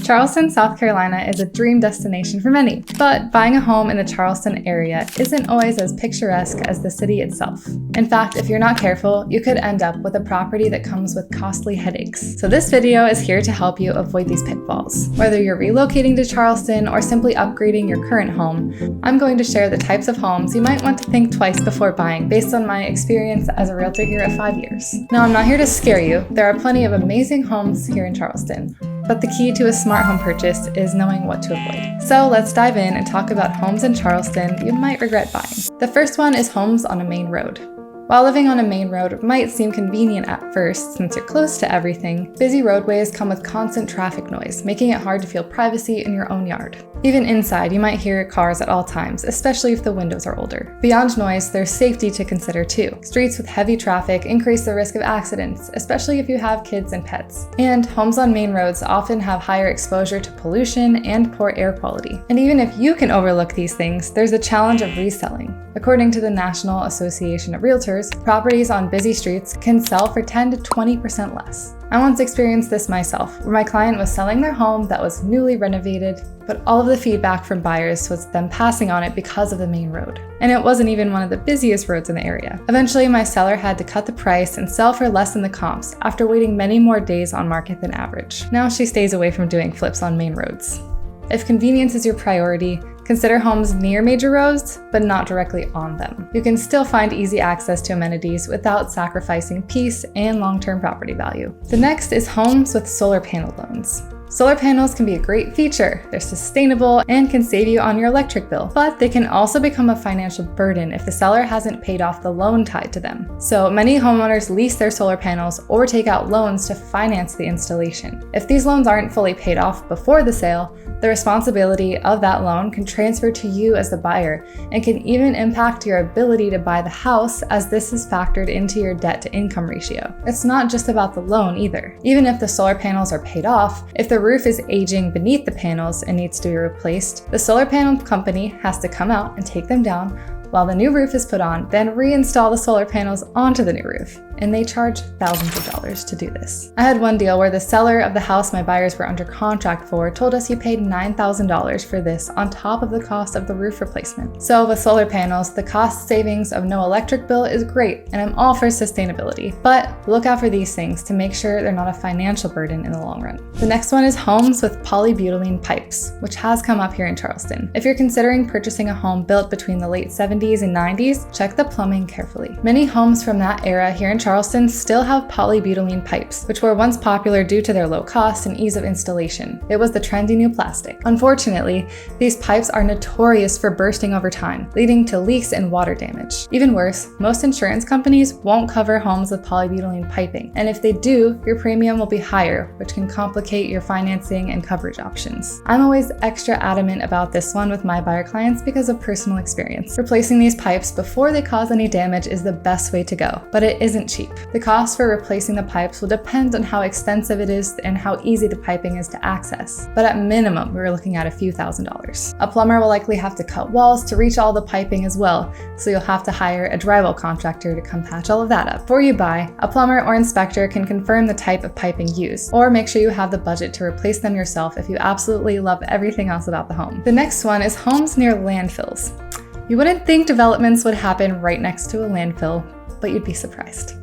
Charleston, South Carolina is a dream destination for many, but buying a home in the Charleston area isn't always as picturesque as the city itself. In fact, if you're not careful, you could end up with a property that comes with costly headaches. So this video is here to help you avoid these pitfalls. Whether you're relocating to Charleston or simply upgrading your current home, I'm going to share the types of homes you might want to think twice before buying based on my experience as a realtor here at 5 years. Now, I'm not here to scare you. There are plenty of amazing homes here in Charleston. But the key to a smart home purchase is knowing what to avoid. So let's dive in and talk about homes in Charleston you might regret buying. The first one is homes on a main road. While living on a main road might seem convenient at first since you're close to everything, busy roadways come with constant traffic noise, making it hard to feel privacy in your own yard. Even inside, you might hear cars at all times, especially if the windows are older. Beyond noise, there's safety to consider too. Streets with heavy traffic increase the risk of accidents, especially if you have kids and pets. And homes on main roads often have higher exposure to pollution and poor air quality. And even if you can overlook these things, there's a challenge of reselling. According to the National Association of Realtors, properties on busy streets can sell for 10 to 20% less. I once experienced this myself, where my client was selling their home that was newly renovated, but all of the feedback from buyers was them passing on it because of the main road. And it wasn't even one of the busiest roads in the area. Eventually, my seller had to cut the price and sell for less than the comps after waiting many more days on market than average. Now she stays away from doing flips on main roads. If convenience is your priority, consider homes near major roads, but not directly on them. You can still find easy access to amenities without sacrificing peace and long-term property value. The next is homes with solar panel loans. Solar panels can be a great feature. They're sustainable and can save you on your electric bill, but they can also become a financial burden if the seller hasn't paid off the loan tied to them. So many homeowners lease their solar panels or take out loans to finance the installation. If these loans aren't fully paid off before the sale, the responsibility of that loan can transfer to you as the buyer and can even impact your ability to buy the house, as this is factored into your debt to income ratio. It's not just about the loan either. Even if the solar panels are paid off, if the roof is aging beneath the panels and needs to be replaced, the solar panel company has to come out and take them down while the new roof is put on, then reinstall the solar panels onto the new roof. And they charge thousands of dollars to do this. I had one deal where the seller of the house my buyers were under contract for told us he paid $9,000 for this on top of the cost of the roof replacement. So with solar panels, the cost savings of no electric bill is great, and I'm all for sustainability. But look out for these things to make sure they're not a financial burden in the long run. The next one is homes with polybutylene pipes, which has come up here in Charleston. If you're considering purchasing a home built between the late 70s and 90s, check the plumbing carefully. Many homes from that era here in Charleston still have polybutylene pipes, which were once popular due to their low cost and ease of installation. It was the trendy new plastic. Unfortunately, these pipes are notorious for bursting over time, leading to leaks and water damage. Even worse, most insurance companies won't cover homes with polybutylene piping, and if they do, your premium will be higher, which can complicate your financing and coverage options. I'm always extra adamant about this one with my buyer clients because of personal experience. Replacing these pipes before they cause any damage is the best way to go, but it isn't cheap. The cost for replacing the pipes will depend on how extensive it is and how easy the piping is to access, but at minimum, we're looking at a few $1,000s. A plumber will likely have to cut walls to reach all the piping as well, so you'll have to hire a drywall contractor to come patch all of that up. Before you buy, a plumber or inspector can confirm the type of piping used, or make sure you have the budget to replace them yourself if you absolutely love everything else about the home. The next one is homes near landfills. You wouldn't think developments would happen right next to a landfill, but you'd be surprised.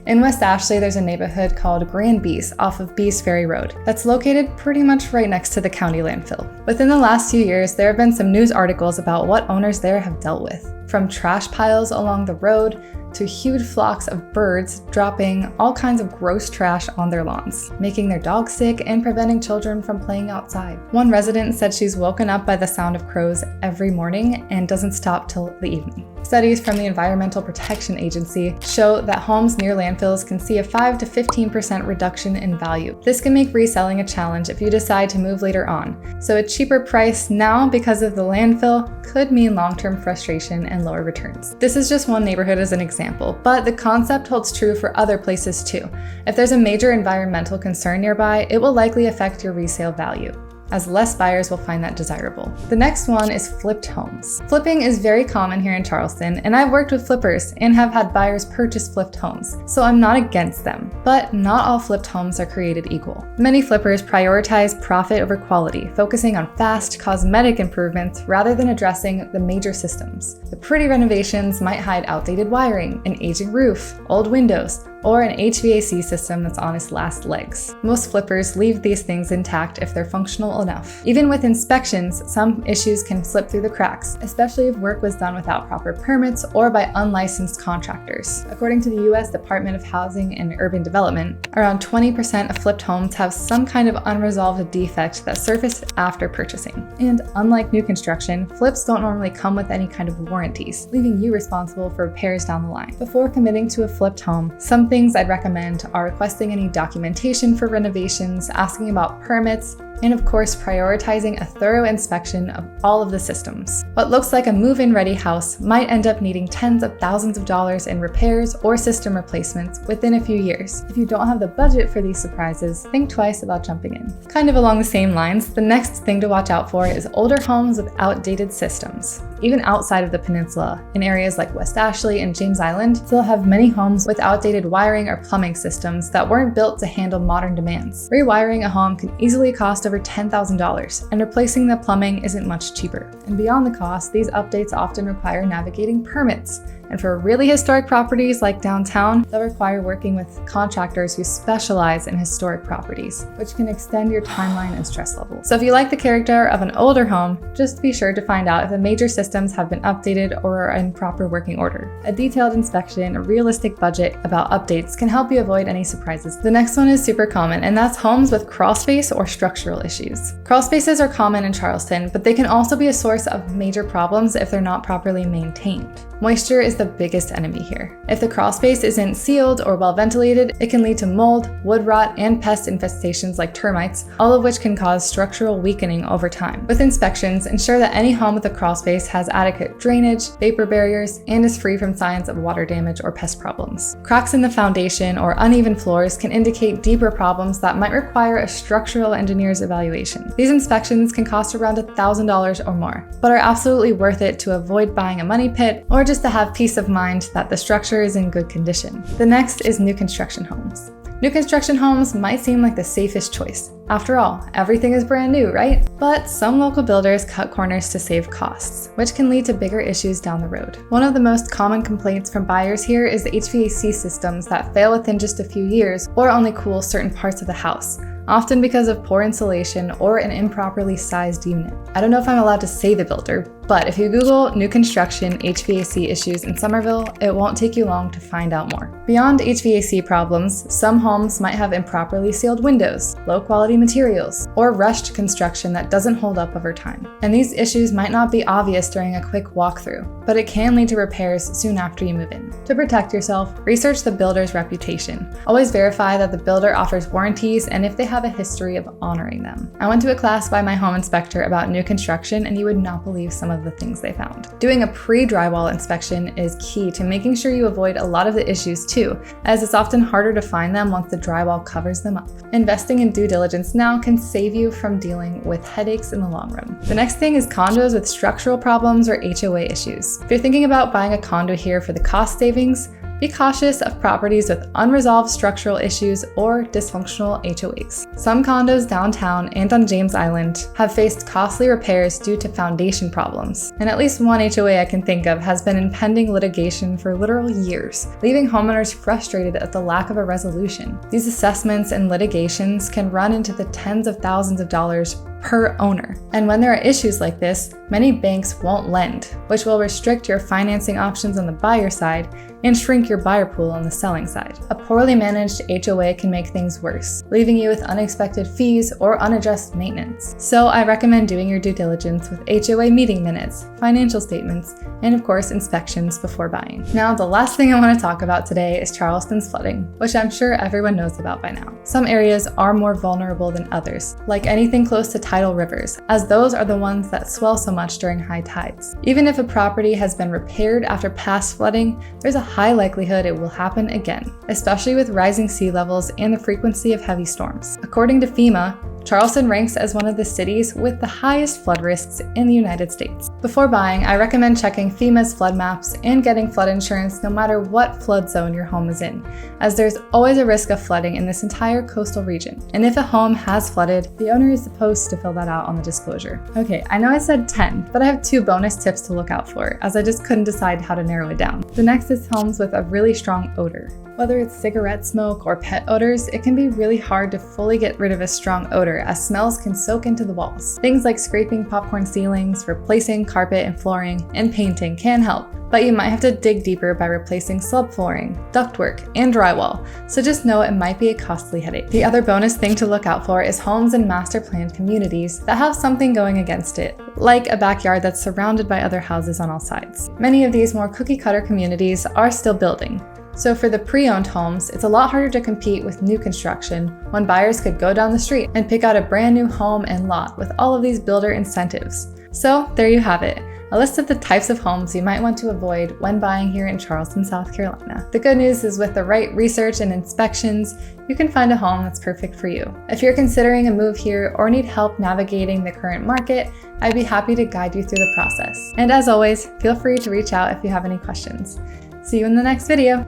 In West Ashley, there's a neighborhood called Grand Bees off of Bees Ferry Road that's located pretty much right next to the county landfill. Within the last few years, there have been some news articles about what owners there have dealt with, from trash piles along the road to huge flocks of birds dropping all kinds of gross trash on their lawns, making their dogs sick and preventing children from playing outside. One resident said she's woken up by the sound of crows every morning and doesn't stop till the evening. Studies from the Environmental Protection Agency show that homes near landfills can see a 5 to 15% reduction in value. This can make reselling a challenge if you decide to move later on, so a cheaper price now because of the landfill could mean long-term frustration and lower returns. This is just one neighborhood as an example, but the concept holds true for other places too. If there's a major environmental concern nearby, it will likely affect your resale value. as less buyers will find that desirable. The next one is flipped homes. Flipping is very common here in Charleston, and I've worked with flippers and have had buyers purchase flipped homes, so I'm not against them. But not all flipped homes are created equal. Many flippers prioritize profit over quality, focusing on fast, cosmetic improvements rather than addressing the major systems. The pretty renovations might hide outdated wiring, an aging roof, old windows, or an HVAC system that's on its last legs. Most flippers leave these things intact if they're functional enough. Even with inspections, some issues can slip through the cracks, especially if work was done without proper permits or by unlicensed contractors. According to the U.S. Department of Housing and Urban Development, around 20% of flipped homes have some kind of unresolved defect that surfaced after purchasing. And unlike new construction, flips don't normally come with any kind of warranties, leaving you responsible for repairs down the line. Before committing to a flipped home, some things I'd recommend are requesting any documentation for renovations, asking about permits, and of course prioritizing a thorough inspection of all of the systems. What looks like a move-in ready house might end up needing tens of thousands of dollars in repairs or system replacements within a few years. If you don't have the budget for these surprises, think twice about jumping in. Kind of along the same lines, the next thing to watch out for is older homes with outdated systems. Even outside of the peninsula, in areas like West Ashley and James Island, still have many homes with outdated wiring or plumbing systems that weren't built to handle modern demands. Rewiring a home can easily cost over $10,000, and replacing the plumbing isn't much cheaper. And beyond the cost, these updates often require navigating permits. And for really historic properties like downtown, they'll require working with contractors who specialize in historic properties, which can extend your timeline and stress level. So if you like the character of an older home, just be sure to find out if the major systems have been updated or are in proper working order. A detailed inspection, a realistic budget about updates can help you avoid any surprises. The next one is super common, and that's homes with crawlspace or structural issues. Crawlspaces are common in Charleston, but they can also be a source of major problems if they're not properly maintained. Moisture is the biggest enemy here. If the crawlspace isn't sealed or well ventilated, it can lead to mold, wood rot, and pest infestations like termites, all of which can cause structural weakening over time. With inspections, ensure that any home with a crawlspace has adequate drainage, vapor barriers, and is free from signs of water damage or pest problems. Cracks in the foundation or uneven floors can indicate deeper problems that might require a structural engineer's evaluation. These inspections can cost around $1,000 or more, but are absolutely worth it to avoid buying a money pit or just to have peace of mind that the structure is in good condition. The next is new construction homes. New construction homes might seem like the safest choice. After all, everything is brand new, right? But some local builders cut corners to save costs, which can lead to bigger issues down the road. One of the most common complaints from buyers here is the HVAC systems that fail within just a few years or only cool certain parts of the house, often because of poor insulation or an improperly sized unit. I don't know if I'm allowed to say the builder, but if you Google new construction HVAC issues in Somerville, it won't take you long to find out more. Beyond HVAC problems, some homes might have improperly sealed windows, low quality materials, or rushed construction that doesn't hold up over time. And these issues might not be obvious during a quick walkthrough, but it can lead to repairs soon after you move in. To protect yourself, research the builder's reputation. Always verify that the builder offers warranties and if they have a history of honoring them. I went to a class by my home inspector about new construction, and you would not believe some of the things they found. Doing a pre-drywall inspection is key to making sure you avoid a lot of the issues too, as it's often harder to find them once the drywall covers them up. Investing in due diligence now can save you from dealing with headaches in the long run. The next thing is condos with structural problems or HOA issues. If you're thinking about buying a condo here for the cost savings, be cautious of properties with unresolved structural issues or dysfunctional HOAs. Some condos downtown and on James Island have faced costly repairs due to foundation problems, and at least one HOA I can think of has been in pending litigation for literal years, leaving homeowners frustrated at the lack of a resolution. These assessments and litigations can run into the tens of thousands of dollars per owner. And when there are issues like this, many banks won't lend, which will restrict your financing options on the buyer side and shrink your buyer pool on the selling side. A poorly managed HOA can make things worse, leaving you with unexpected fees or unaddressed maintenance. So I recommend doing your due diligence with HOA meeting minutes, financial statements, and of course inspections before buying. Now, the last thing I want to talk about today is Charleston's flooding, which I'm sure everyone knows about by now. Some areas are more vulnerable than others, like anything close to tidal rivers, as those are the ones that swell so much during high tides. Even if a property has been repaired after past flooding, there's a high likelihood it will happen again, especially with rising sea levels and the frequency of heavy storms. According to FEMA, Charleston ranks as one of the cities with the highest flood risks in the United States. Before buying, I recommend checking FEMA's flood maps and getting flood insurance no matter what flood zone your home is in, as there's always a risk of flooding in this entire coastal region. And if a home has flooded, the owner is supposed to fill that out on the disclosure. Okay, I know I said 10, but I have 2 bonus tips to look out for, as I just couldn't decide how to narrow it down. The next is homes with a really strong odor. Whether it's cigarette smoke or pet odors, it can be really hard to fully get rid of a strong odor, as smells can soak into the walls. Things like scraping popcorn ceilings, replacing carpet and flooring, and painting can help, but you might have to dig deeper by replacing subflooring, ductwork, and drywall, so just know it might be a costly headache. The other bonus thing to look out for is homes in master planned communities that have something going against it, like a backyard that's surrounded by other houses on all sides. Many of these more cookie-cutter communities are still building. So for the pre-owned homes, it's a lot harder to compete with new construction when buyers could go down the street and pick out a brand new home and lot with all of these builder incentives. So there you have it, a list of the types of homes you might want to avoid when buying here in Charleston, South Carolina. The good news is with the right research and inspections, you can find a home that's perfect for you. If you're considering a move here or need help navigating the current market, I'd be happy to guide you through the process. And as always, feel free to reach out if you have any questions. See you in the next video.